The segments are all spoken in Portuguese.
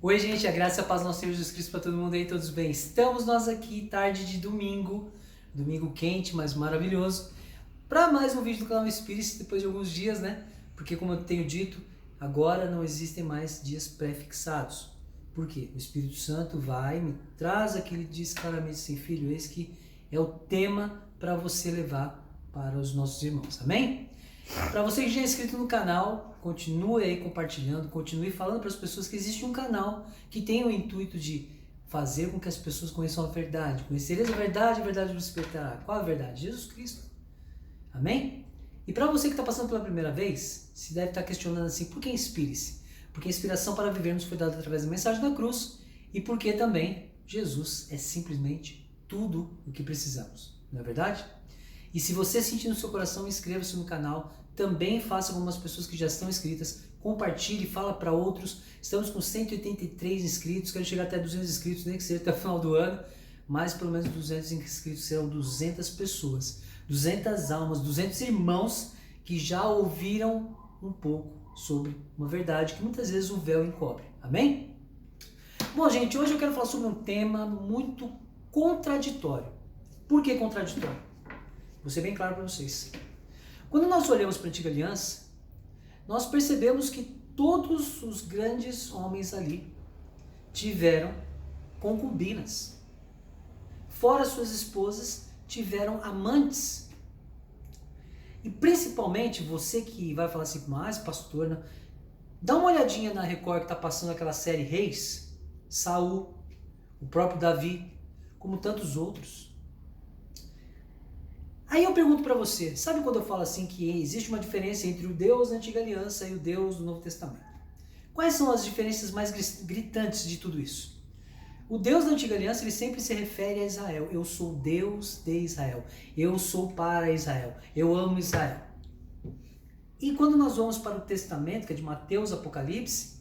Oi, gente, a graça e a paz do nosso Senhor Jesus Cristo para todo mundo aí, todos bem? Estamos nós aqui, tarde de domingo, domingo quente, mas maravilhoso, para mais um vídeo do canal Espírito, depois de alguns dias, né? Porque, como eu tenho dito, agora não existem mais dias pré-fixados. Por quê? O Espírito Santo vai, me traz aquele dia claramente assim, filho, esse que é o tema para você levar para os nossos irmãos, amém? Para você que já é inscrito no canal, continue aí compartilhando, continue falando para as pessoas que existe um canal que tem o intuito de fazer com que as pessoas conheçam a verdade. Conhecereis a verdade vos libertará. Qual a verdade? Jesus Cristo. Amém? E para você que está passando pela primeira vez, se deve estar questionando assim, por que inspire-se? Porque a inspiração para viver nos foi dada através da mensagem da cruz e porque também Jesus é simplesmente tudo o que precisamos. Não é verdade? E se você sentir no seu coração, inscreva-se no canal. Também faça como as pessoas que já estão inscritas. Compartilhe, fala para outros. Estamos com 183 inscritos. Quero chegar até 200 inscritos, nem que seja até o final do ano. Mas pelo menos 200 inscritos serão 200 pessoas. 200 almas, 200 irmãos que já ouviram um pouco sobre uma verdade que muitas vezes o véu encobre. Amém? Bom, gente, hoje eu quero falar sobre um tema muito contraditório. Por que contraditório? Vou ser bem claro para vocês. Quando nós olhamos para a Antiga Aliança, nós percebemos que todos os grandes homens ali tiveram concubinas. Fora suas esposas, tiveram amantes. E principalmente você que vai falar assim, mas pastor, não. Dá uma olhadinha na Record que está passando aquela série Reis, Saul, o próprio Davi, como tantos outros. Aí eu pergunto para você, sabe quando eu falo assim que existe uma diferença entre o Deus da Antiga Aliança e o Deus do Novo Testamento? Quais são as diferenças mais gritantes de tudo isso? O Deus da Antiga Aliança, ele sempre se refere a Israel. Eu sou Deus de Israel. Eu sou para Israel. Eu amo Israel. E quando nós vamos para o Testamento, que é de Mateus, Apocalipse,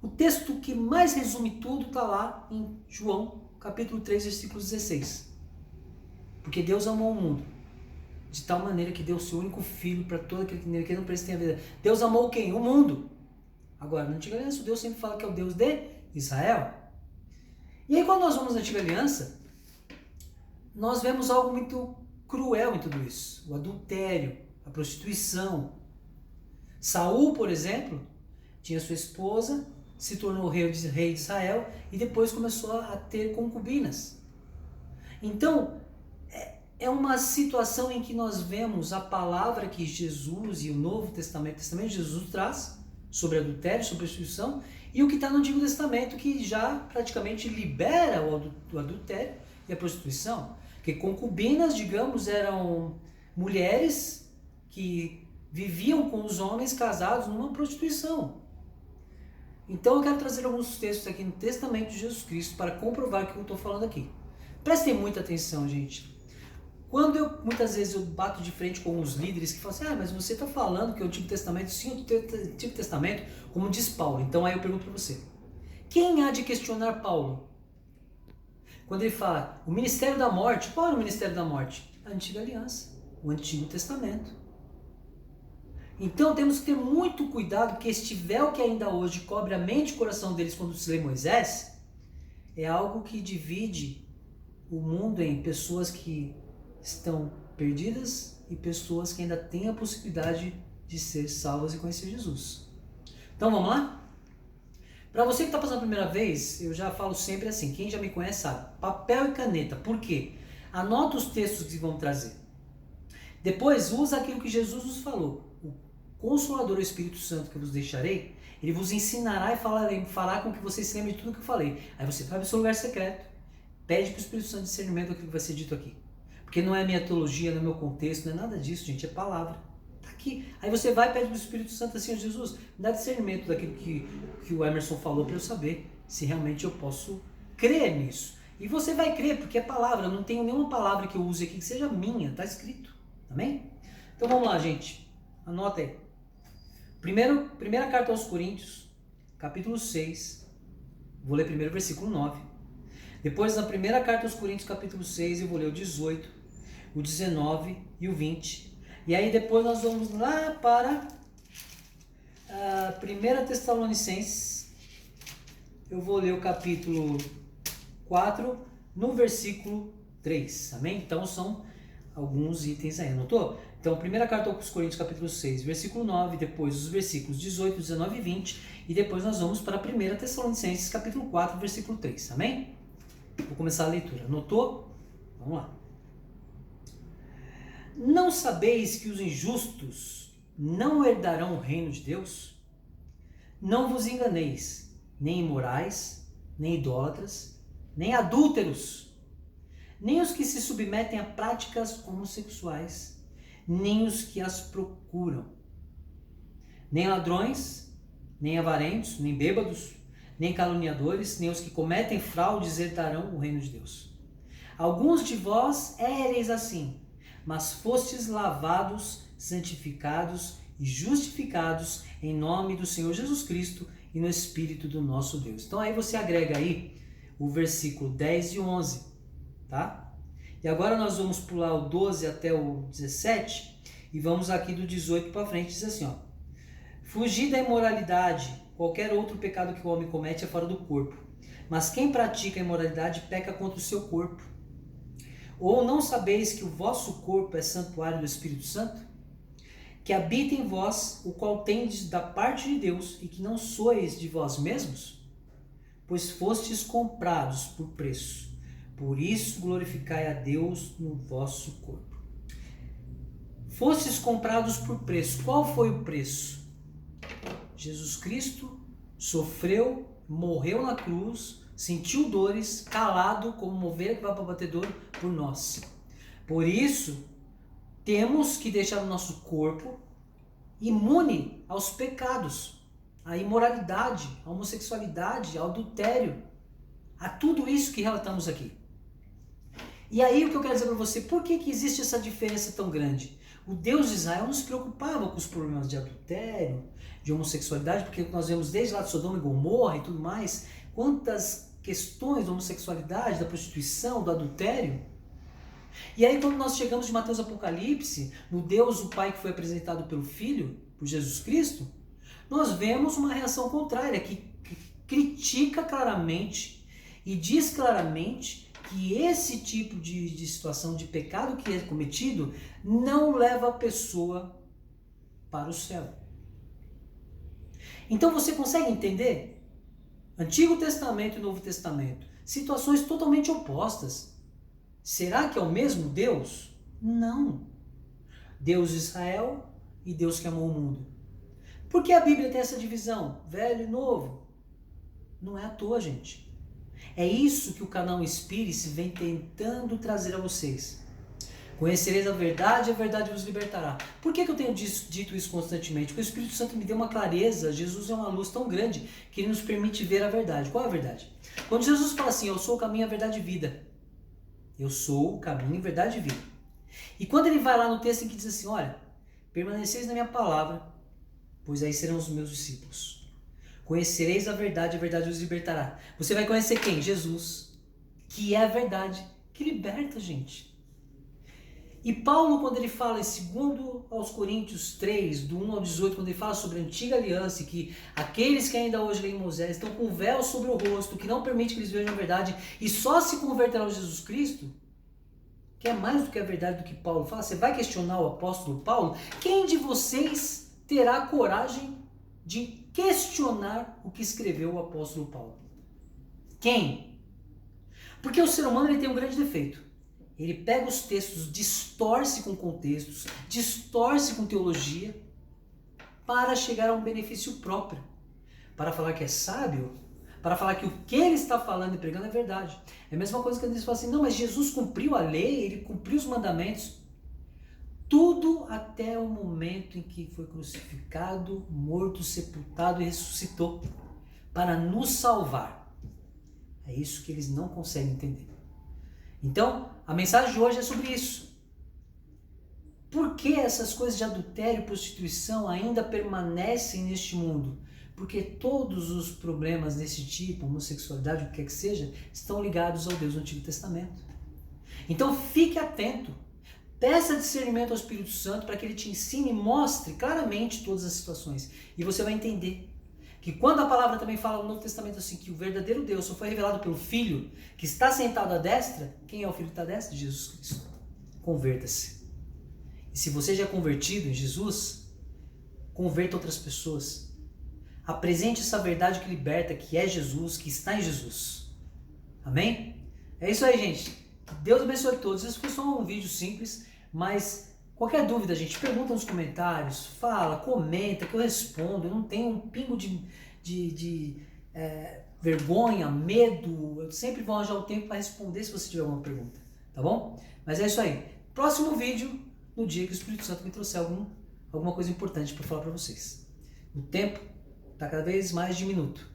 o texto que mais resume tudo está lá em João, capítulo 3, versículo 16. Porque Deus amou o mundo de tal maneira que deu o seu único filho para todo aquele que não precisa ter a vida. Deus amou quem? O mundo. Agora, na Antiga Aliança, Deus sempre fala que é o Deus de Israel. E aí, quando nós vamos na Antiga Aliança, nós vemos algo muito cruel em tudo isso. O adultério, a prostituição. Saul, por exemplo, tinha sua esposa, se tornou rei de Israel e depois começou a ter concubinas. Então, é uma situação em que nós vemos a palavra que Jesus e o Novo Testamento, o Testamento de Jesus traz sobre adultério, sobre prostituição, e o que está no Antigo Testamento que já praticamente libera o adultério e a prostituição. Porque concubinas, digamos, eram mulheres que viviam com os homens casados numa prostituição. Então eu quero trazer alguns textos aqui no Testamento de Jesus Cristo para comprovar o que eu estou falando aqui. Prestem muita atenção, gente. Quando muitas vezes eu bato de frente com os líderes que falam assim, mas você está falando que o Antigo Testamento, sim, o Antigo Testamento, como diz Paulo. Então aí eu pergunto para você, quem há de questionar Paulo? Quando ele fala, o ministério da morte, qual era o ministério da morte? A Antiga Aliança, o Antigo Testamento. Então temos que ter muito cuidado, porque este véu que ainda hoje cobre a mente e o coração deles quando se lê Moisés, é algo que divide o mundo em pessoas que estão perdidas e pessoas que ainda têm a possibilidade de ser salvas e conhecer Jesus. Então vamos lá? Para você que está passando a primeira vez, eu já falo sempre assim, quem já me conhece sabe, papel e caneta. Por quê? Anota os textos que vão trazer. Depois usa aquilo que Jesus nos falou. O Consolador, o Espírito Santo que eu vos deixarei, ele vos ensinará e falará com que vocês se lembrem de tudo que eu falei. Aí você vai para o seu lugar secreto, pede para o Espírito Santo discernimento daquilo que vai ser dito aqui. Porque não é minha teologia, não é meu contexto, não é nada disso, gente, é palavra. Está aqui. Aí você vai e pede para o Espírito Santo assim, Jesus, me dá discernimento daquilo que o Emerson falou para eu saber se realmente eu posso crer nisso. E você vai crer, porque é palavra, eu não tenho nenhuma palavra que eu use aqui que seja minha, está escrito. Amém? Então vamos lá, gente. Anota aí. Primeira carta aos Coríntios, capítulo 6. Vou ler primeiro o versículo 9. Depois, na primeira carta aos Coríntios, capítulo 6, eu vou ler o 18, o 19 e o 20. E aí depois nós vamos lá para 1 Tessalonicenses, eu vou ler o capítulo 4, no versículo 3, amém? Então são alguns itens aí, anotou? Então, primeira carta aos Coríntios, capítulo 6, versículo 9, depois os versículos 18, 19 e 20, e depois nós vamos para a 1 Tessalonicenses, capítulo 4, versículo 3, amém? Vou começar a leitura, anotou? Vamos lá. Não sabeis que os injustos não herdarão o reino de Deus? Não vos enganeis, nem imorais, nem idólatras, nem adúlteros, nem os que se submetem a práticas homossexuais, nem os que as procuram, nem ladrões, nem avarentos, nem bêbados, nem caluniadores, nem os que cometem fraudes herdarão o reino de Deus. Alguns de vós éreis assim, mas fostes lavados, santificados e justificados em nome do Senhor Jesus Cristo e no Espírito do nosso Deus. Então aí você agrega aí o versículo 10 e 11, tá? E agora nós vamos pular o 12 até o 17 e vamos aqui do 18 para frente, diz assim, ó. Fugir da imoralidade, qualquer outro pecado que o homem comete é fora do corpo, mas quem pratica a imoralidade peca contra o seu corpo. Ou não sabeis que o vosso corpo é santuário do Espírito Santo, que habita em vós, o qual tendes da parte de Deus, e que não sois de vós mesmos? Pois fostes comprados por preço. Por isso glorificai a Deus no vosso corpo. Fostes comprados por preço. Qual foi o preço? Jesus Cristo sofreu, morreu na cruz, sentiu dores, calado como uma ovelha que vai para o batedor por nós. Por isso, temos que deixar o nosso corpo imune aos pecados, à imoralidade, à homossexualidade, ao adultério, a tudo isso que relatamos aqui. E aí o que eu quero dizer para você, por que existe essa diferença tão grande? O Deus de Israel não se preocupava com os problemas de adultério, de homossexualidade, porque nós vemos desde lá de Sodoma e Gomorra e tudo mais, quantas questões da homossexualidade, da prostituição, do adultério. E aí quando nós chegamos de Mateus Apocalipse, no Deus o Pai que foi apresentado pelo Filho, por Jesus Cristo, nós vemos uma reação contrária, que critica claramente e diz claramente que esse tipo de situação de pecado que é cometido não leva a pessoa para o céu. Então você consegue entender? Antigo Testamento e Novo Testamento, situações totalmente opostas. Será que é o mesmo Deus? Não. Deus de Israel e Deus que amou o mundo. Por que a Bíblia tem essa divisão? Velho e novo? Não é à toa, gente. É isso que o canal Inspire-se vem tentando trazer a vocês. Conhecereis a verdade vos libertará. Por que eu tenho dito isso constantemente? Porque o Espírito Santo me deu uma clareza, Jesus é uma luz tão grande que ele nos permite ver a verdade. Qual é a verdade? Quando Jesus fala assim, eu sou o caminho, a verdade e vida. Eu sou o caminho, a verdade e vida. E quando ele vai lá no texto em que diz assim, olha, permaneceis na minha palavra, pois aí serão os meus discípulos. Conhecereis a verdade vos libertará. Você vai conhecer quem? Jesus, que é a verdade, que liberta a gente. E Paulo, quando ele fala em 2 aos Coríntios 3, do 1 ao 18, quando ele fala sobre a antiga aliança, que aqueles que ainda hoje leem Moisés estão com véu sobre o rosto, que não permite que eles vejam a verdade, e só se converterão a Jesus Cristo, que é mais do que a verdade do que Paulo fala, você vai questionar o apóstolo Paulo? Quem de vocês terá coragem de questionar o que escreveu o apóstolo Paulo? Quem? Porque o ser humano ele tem um grande defeito. Ele pega os textos, distorce com contextos, distorce com teologia, para chegar a um benefício próprio. Para falar que é sábio, para falar que o que ele está falando e pregando é verdade. É a mesma coisa que eles falam assim, não, mas Jesus cumpriu a lei, ele cumpriu os mandamentos. Tudo até o momento em que foi crucificado, morto, sepultado e ressuscitou para nos salvar. É isso que eles não conseguem entender. Então, a mensagem de hoje é sobre isso. Por que essas coisas de adultério e prostituição ainda permanecem neste mundo? Porque todos os problemas desse tipo, homossexualidade, o que quer que seja, estão ligados ao Deus do Antigo Testamento. Então fique atento. Peça discernimento ao Espírito Santo para que ele te ensine e mostre claramente todas as situações. E você vai entender. Que quando a palavra também fala no Novo Testamento assim, que o verdadeiro Deus só foi revelado pelo Filho, que está sentado à destra, quem é o Filho que está à destra? Jesus Cristo. Converta-se. E se você já é convertido em Jesus, converta outras pessoas. Apresente essa verdade que liberta, que é Jesus, que está em Jesus. Amém? É isso aí, gente. Deus abençoe a todos. Esse foi só um vídeo simples, mas qualquer dúvida, gente, pergunta nos comentários, fala, comenta, que eu respondo. Eu não tenho um pingo de vergonha, medo. Eu sempre vou arranjar o tempo para responder se você tiver alguma pergunta, tá bom? Mas é isso aí. Próximo vídeo, no dia que o Espírito Santo me trouxer alguma coisa importante para falar para vocês. O tempo está cada vez mais diminuto.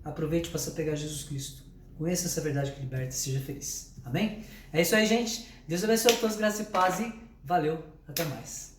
Aproveite para se apegar a Jesus Cristo. Conheça essa verdade que liberta e seja feliz. Amém? É isso aí, gente. Deus abençoe a todos, graça e paz e valeu. Até mais.